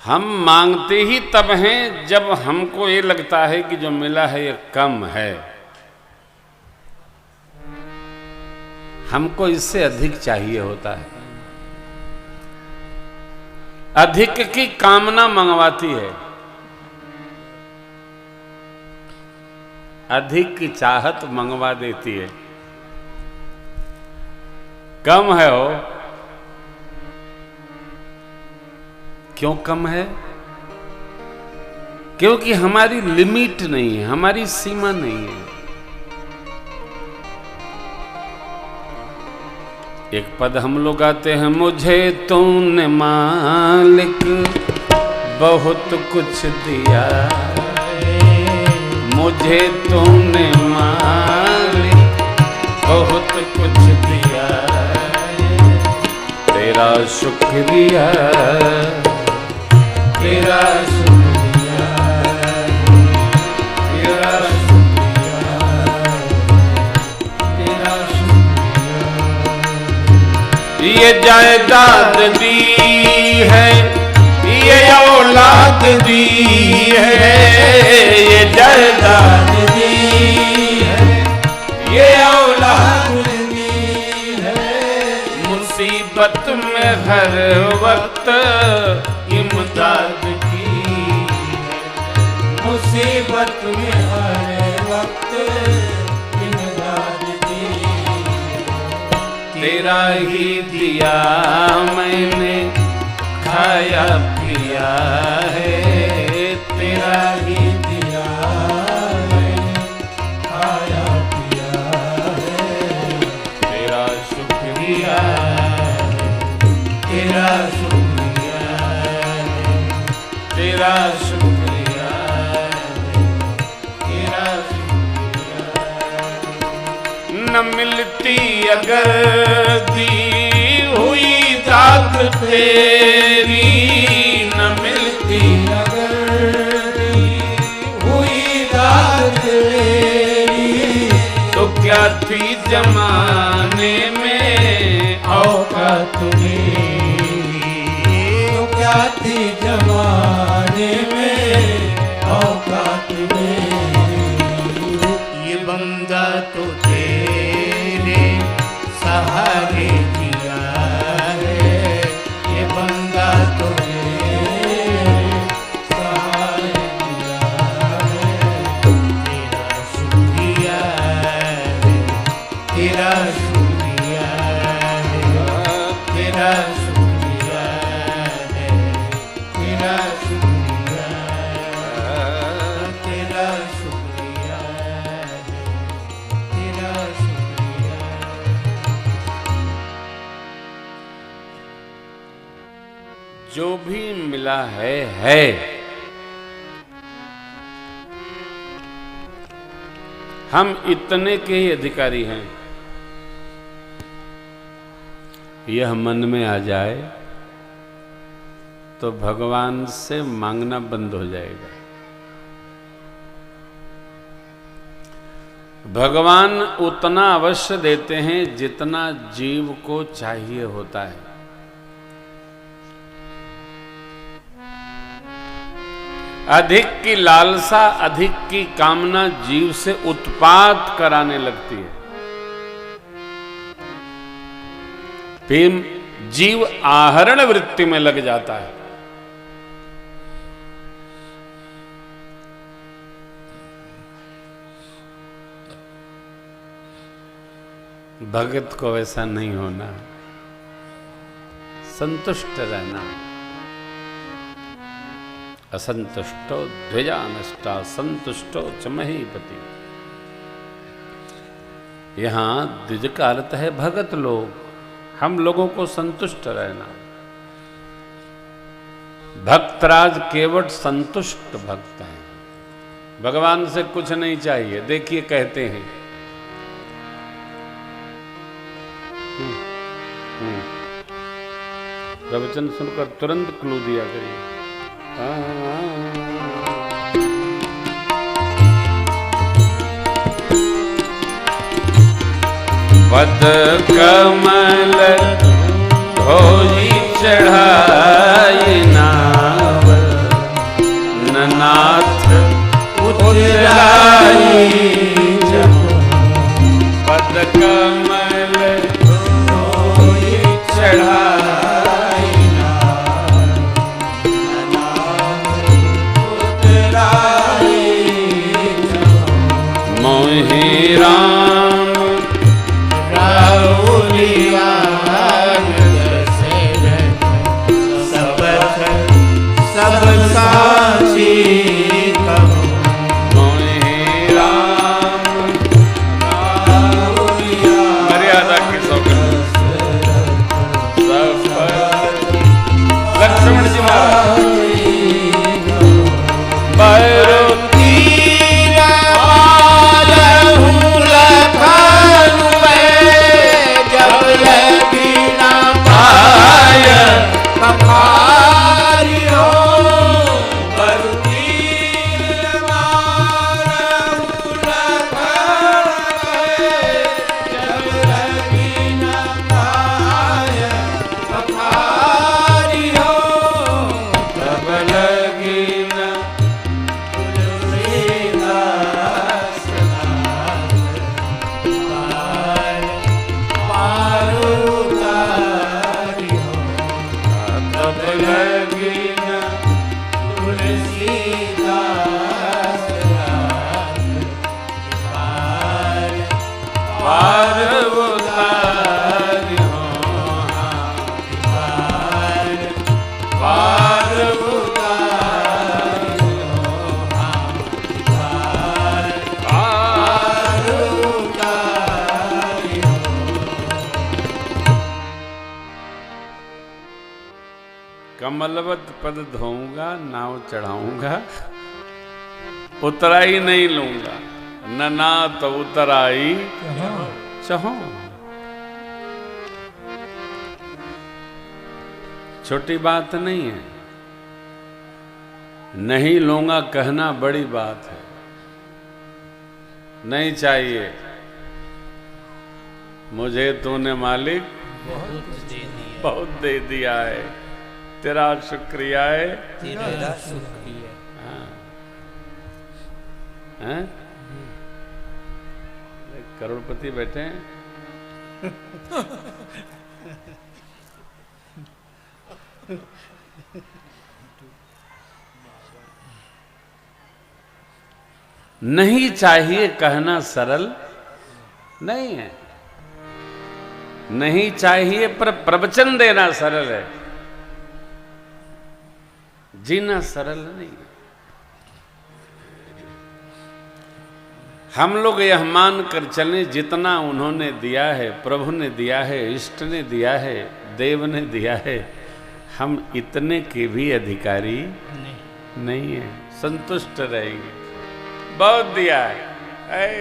हम मांगते ही तब हैं जब हमको ये लगता है कि जो मिला है ये कम है, हमको इससे अधिक चाहिए होता है। अधिक की कामना मंगवाती है, अधिक की चाहत मंगवा देती है। कम है हो, क्यों कम है? क्योंकि हमारी लिमिट नहीं है, हमारी सीमा नहीं है। एक पद हम लोग गाते हैं, मुझे तूने मालिक बहुत कुछ दिया, मुझे तूने मालिक बहुत कुछ दिया, तेरा शुक्रिया, तेरा शुक्रिया, तेरा शुक्रिया, तेरा शुक्रिया। ये जायदाद दी है, ये औलाद दी है, ये जायदाद दी है, ये औलाद दी है। मुसीबत में हर वक्त इमदाद की, मुसीबत में हर वक्त इमदाद की। तेरा ही दिया मैंने खाया पिया है, तेरा ही दिया मैंने खाया पिया है, तेरा शुक्रिया, तेरा शुक्रिया, तेरा शुक्रिया, तेरा शुक्रिया। न मिलती अगर दी हुई दात तेरी, न मिलती अगर दी हुई दात तेरी, तो क्या थी जमाने में औकात मेरी, तो क्या थी जमाने में औकात मेरी। ये बंदा तो तेरे सहारे जिया है, ये बंदा तो तेरे सहारे जिया है, तेरा शुक्रिया है, तेरा शुक्रिया है, तेरा शुक्रिया है, तेरा शुक्रिया, तेरा शुक्रिया है, तेरा शुक्रिया। जो भी मिला है, हम इतने के ही अधिकारी हैं। यह मन में आ जाए तो भगवान से मांगना बंद हो जाएगा। भगवान उतना अवश्य देते हैं जितना जीव को चाहिए होता है। अधिक की लालसा, अधिक की कामना जीव से उत्पात कराने लगती है। फिर जीव आहरण वृत्ति में लग जाता है। भगत को ऐसा नहीं होना, संतुष्ट रहना। असंतुष्टो द्विजानष्टा संतुष्टो च महीपति। यहां द्विज का अर्थ है भगत लोग, हम लोगों को संतुष्ट रहना। भक्तराज केवट संतुष्ट भक्त हैं, भगवान से कुछ नहीं चाहिए। देखिए कहते हैं प्रवचन सुनकर तुरंत क्लू दिया करिए। पद कमल धोई चढ़ाई नाव, मांगी न तुलसीदास पार पार उतारियो पार पार उतारियो पार पार उतारियो। कमलवत पद धोऊंगा नाव चढ़ाऊंगा उतराई नहीं लूंगा नना तो उतराई चहो। छोटी बात नहीं है, नहीं लूंगा कहना बड़ी बात है। नहीं चाहिए मुझे तूने मालिक बहुत दे दिया है, तेरा शुक्रिया है, तेरा शुक्रिया। हाँ? करोड़पति बैठे हैं। नहीं चाहिए कहना सरल नहीं है, नहीं चाहिए पर प्रवचन देना सरल है, जीना सरल नहीं है। हम लोग यह मान कर चलें जितना उन्होंने दिया है, प्रभु ने दिया है, इष्ट ने दिया है, देव ने दिया है, हम इतने के भी अधिकारी नहीं है, संतुष्ट रहेंगे। बहुत दिया है।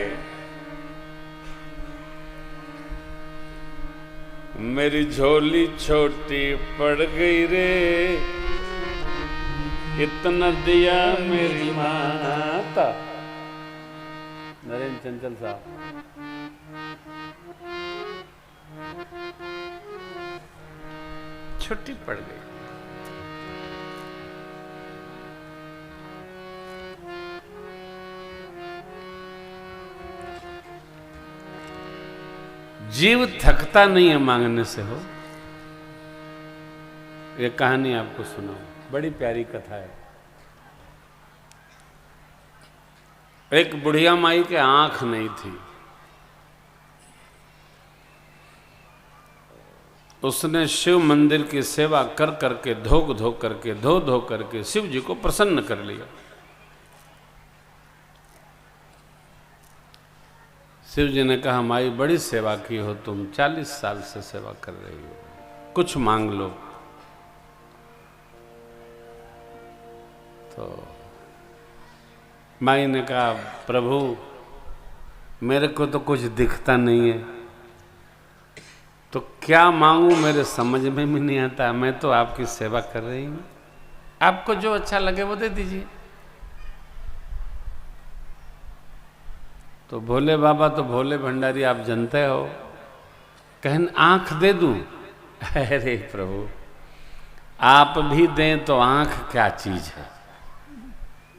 मेरी झोली छोटी पड़ गई रे, इतना दिया मेरी माता। नरेंद्र चंचल साहब, छुट्टी पड़ गई। जीव थकता नहीं है मांगने से हो। ये कहानी आपको सुनाऊं, बड़ी प्यारी कथा है। एक बुढ़िया माई के आंख नहीं थी, उसने शिव मंदिर की सेवा कर करके धो धो करके शिव जी को प्रसन्न कर लिया। शिव जी ने कहा माई बड़ी सेवा की हो तुम, 40 साल से सेवा कर रही हो, कुछ मांग लो। तो माई ने कहा प्रभु मेरे को तो कुछ दिखता नहीं है, तो क्या मांगू मेरे समझ में भी नहीं आता, मैं तो आपकी सेवा कर रही हूँ, आपको जो अच्छा लगे वो दे दीजिए। तो भोले बाबा तो भोले भंडारी आप जानते हो, कहन आंख दे दूं। अरे प्रभु आप भी दें तो आंख क्या चीज है,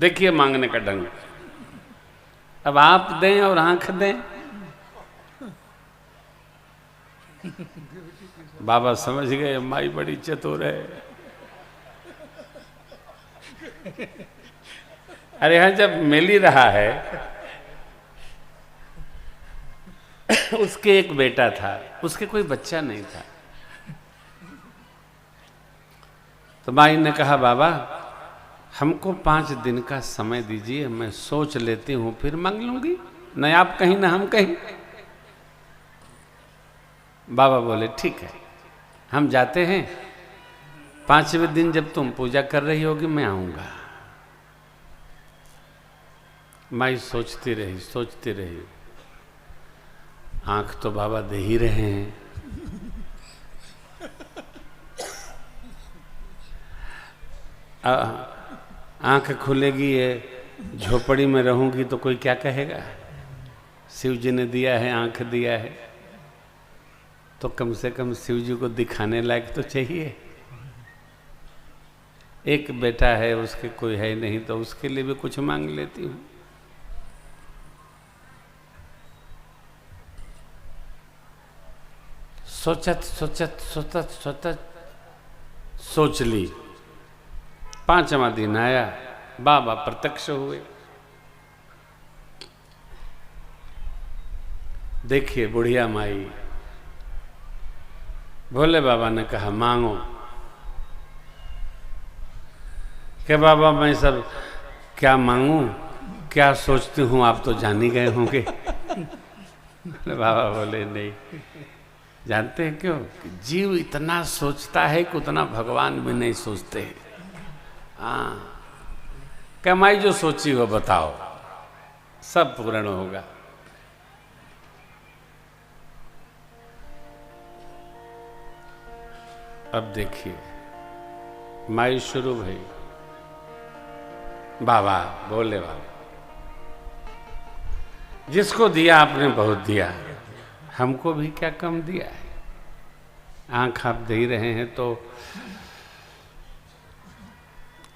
देखिए मांगने का ढंग। अब आप दें और आंख दें, बाबा समझ गए माई बड़ी चतुर है। अरे हाँ, जब मिल ही रहा है, उसके एक बेटा था, उसके कोई बच्चा नहीं था। तो माई ने कहा बाबा हमको 5 दिन का समय दीजिए, मैं सोच लेती हूं फिर मांग लूंगी, न आप कहीं न हम कहीं। बाबा बोले ठीक है, हम जाते हैं, 5वें दिन जब तुम पूजा कर रही होगी मैं आऊंगा। माई सोचती रही, आंख तो बाबा दे ही रहे हैं, आंख खुलेगी, ये झोपड़ी में रहूंगी तो कोई क्या कहेगा। शिव जी ने दिया है, आंख दिया है, तो कम से कम शिव जी को दिखाने लायक तो चाहिए। एक बेटा है, उसके कोई है नहीं, तो उसके लिए भी कुछ मांग लेती हूँ। सोच ली 5वां दिन आया, बाबा प्रत्यक्ष हुए। देखिए बुढ़िया माई, भोले बाबा ने कहा मांगो। कि बाबा मैं सब क्या मांगू, क्या सोचती हूँ, आप तो जान ही गए होंगे। बाबा बोले नहीं। जानते हैं क्यों? जीव इतना सोचता है कि उतना भगवान भी नहीं सोचते। हाँ, क्या माई जो सोची हो बताओ, सब पूर्ण होगा। अब देखिए माई शुरू भई। बाबा बोले बाबा जिसको दिया आपने बहुत दिया, हमको भी क्या कम दिया है। आंख आप दे रहे हैं तो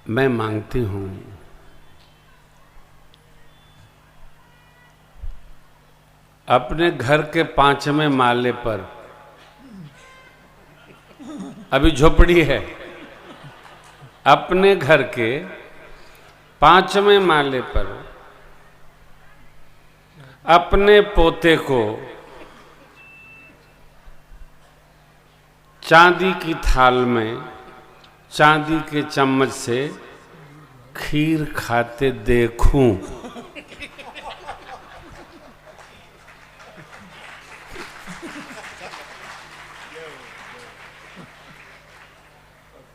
मैं मांगती हूं, अपने घर के 5वें माले पर, अभी झोपड़ी है, अपने घर के 5वें माले पर अपने पोते को चांदी की थाल में चांदी के चम्मच से खीर खाते देखूं।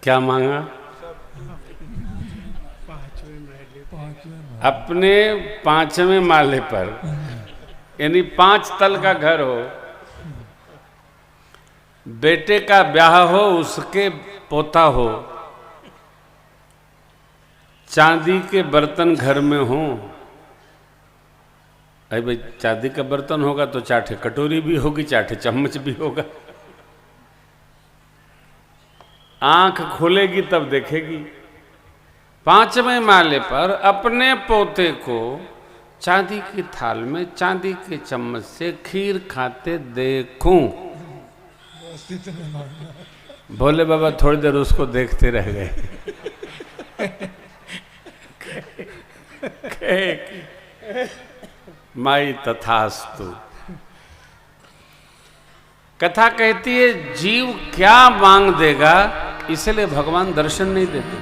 क्या मांगा? अपने 5वें माले पर, यानी 5 तल का घर हो, बेटे का ब्याह हो, उसके पोता हो, चांदी के बर्तन घर में हो। अरे भाई चांदी का बर्तन होगा तो चाटे कटोरी भी होगी, चाटे चम्मच भी होगा। आंख खोलेगी तब देखेगी। 5वें माले पर अपने पोते को चांदी की थाल में चांदी के चम्मच से खीर खाते देखूं। भोले बाबा थोड़ी देर उसको देखते रह गए। माई तथास्तु। कथा कहती है जीव क्या मांग देगा, इसलिए भगवान दर्शन नहीं देते।